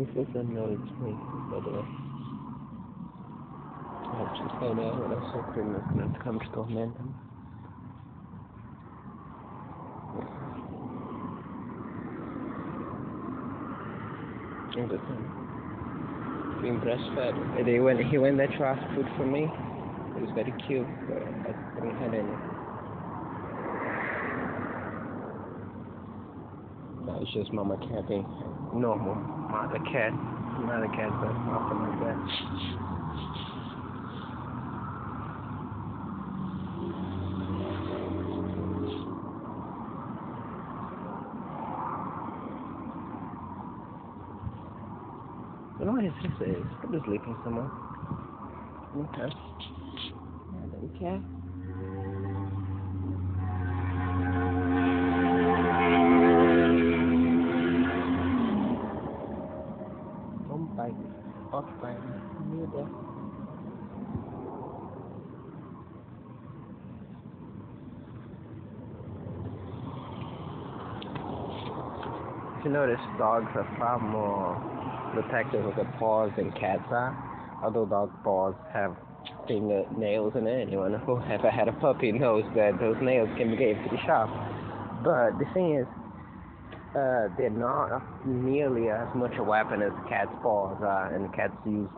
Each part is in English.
This is a noise me, by the way. I have to say that when I saw criminals going to come to torment him. Being breastfed. He went there to ask food for me. It was very cute, but I didn't have any. No, it's just mama cat being normal. Mother cat. Not a cat, but nothing like that. I don't know what his sister is. Probably sleeping somewhere. Okay. Yeah, don't care. Don't bite. Off bite. Near there. If you notice, dogs are far more protective of their paws than cats are. Although dog paws have fingernails in it. Anyone who ever had a puppy knows that those nails can get pretty sharp. But the thing is, they're not nearly as much a weapon as cat's paws are, and cats use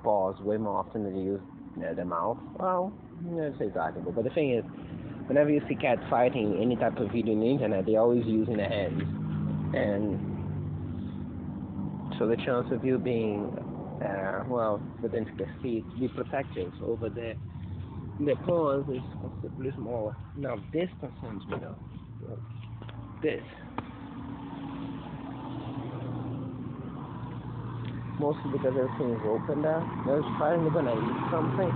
paws way more often than they use their mouth. Well, it's arguable. But the thing is, whenever you see cats fighting any type of video on the internet, they're always using their hands. And so the chance of you being, for them to be protective over their paws is considerably smaller. Now this concerns me though. This. Mostly because everything is open there. I was finally gonna eat something.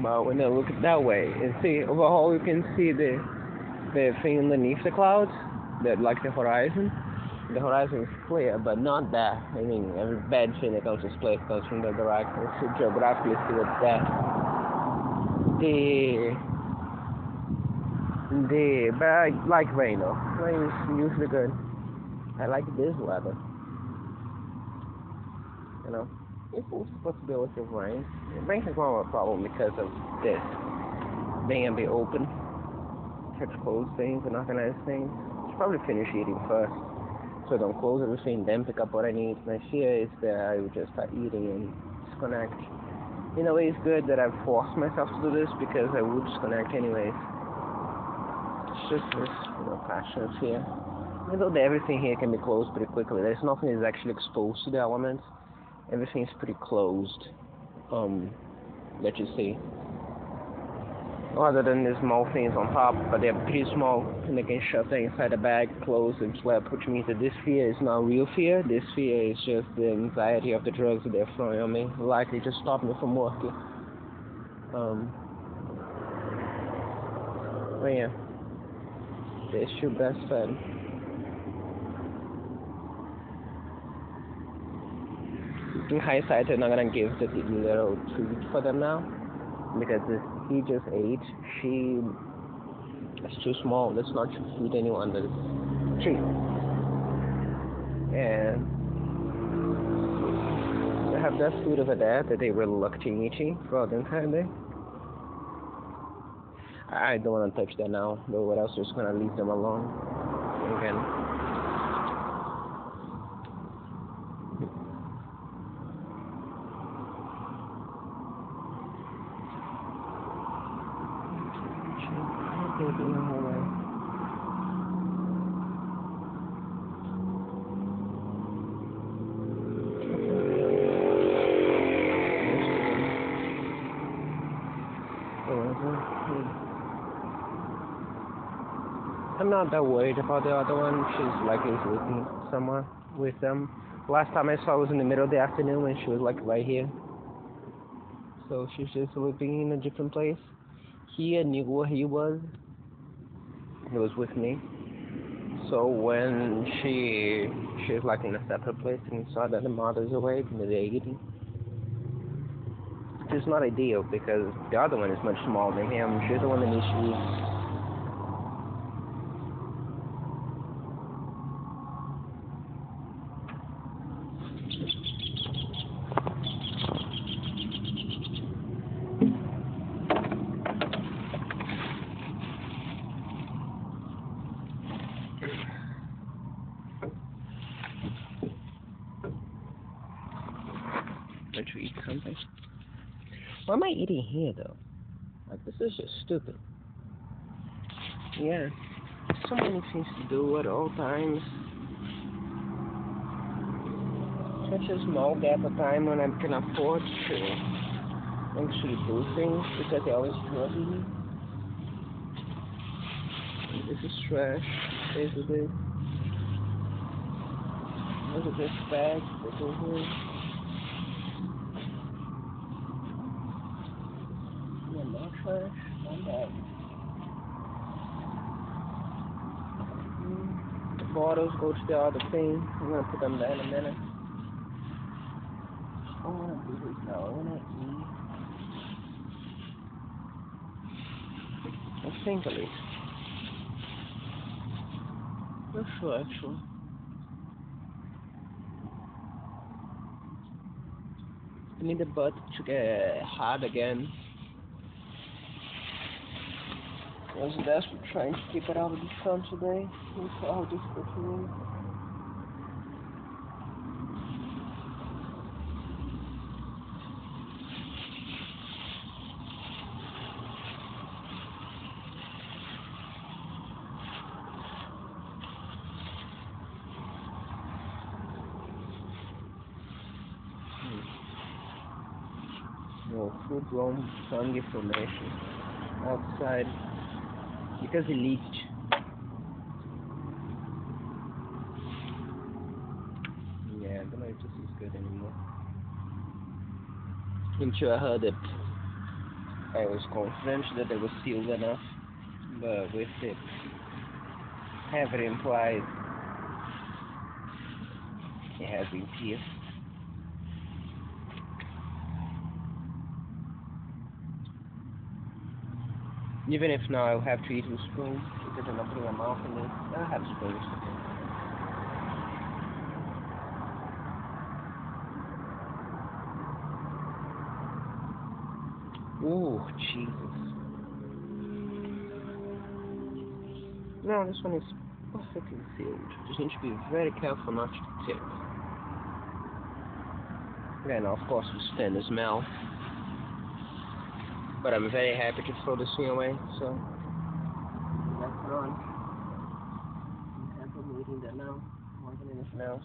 But when I look that way and see overall, you can see the thing underneath the clouds. That like the horizon. The horizon is clear, but not that. I mean, every bad thing that comes to this place comes from the direction. So geographically, see what's there. But I like rain though. Rain is usually good. I like this weather. You know, it's supposed to be a lot of rain. Rain is more of a problem because of this being a bit open. Have to close things and organize things. Probably finish eating first, so I don't close everything, then pick up what I need. My fear is that I will just start eating and disconnect. In a way, it's good that I've forced myself to do this because I would disconnect anyways. It's just this, passion of fear. Even though everything here can be closed pretty quickly, there's nothing that's actually exposed to the elements. Everything is pretty closed. That you see. Other than the small things on top, but they're pretty small and they can shove them inside the bag, close and slap, which means that this fear is not real fear. This fear is just the anxiety of the drugs that they're throwing on me, likely to stop me from working. But yeah, this your best friend. In hindsight, I'm not gonna give the little treat for them now because he just ate. She is too small. Let's not feed anyone the treat. And I have that food over there that they were reluctant eating for the entire day. I don't want to touch that now, but what else? Just gonna leave them alone again. I'm not that worried about the other one. She's likely sleeping somewhere with them. Last time I saw her was in the middle of the afternoon when she was like right here. So she's just sleeping in a different place. He knew where he was. He was with me. So when she was like in a separate place and saw that the mother's awake and they're eating. It's not ideal because the other one is much smaller than him. She's the one that needs to eat. Try to eat something. Why am I eating here though? Like, this is just stupid. Yeah. So many things to do at all times. Such a small gap of time when I can afford to actually do things because they always trouble me. This is trash, basically. Look at this bag that's over here. Yeah, more trash, more bag. The bottles go to the other thing. I'm gonna put them there in a minute. I wanna do this now. I wanna eat. I think at least. Not sure actually. I need the butt to get hard again. I was desperate trying to keep it out of the sun today. Look how difficult it is. No, full-blown fungi formation outside because it leaked. Yeah, I don't know if this is good anymore. Until I heard it, I was confident that it was sealed enough, but with it heavily implied, it has been pierced. Even if now I'll have to eat with a spoon because I'm not putting my mouth in it. I have spoons. Oh, Jesus. No, this one is perfectly sealed. Just need to be very careful not to tip. Yeah, now of course we stand the smell. But I'm very happy to throw this thing away, so that's on. I'm happy I'm eating that now, more than anything else.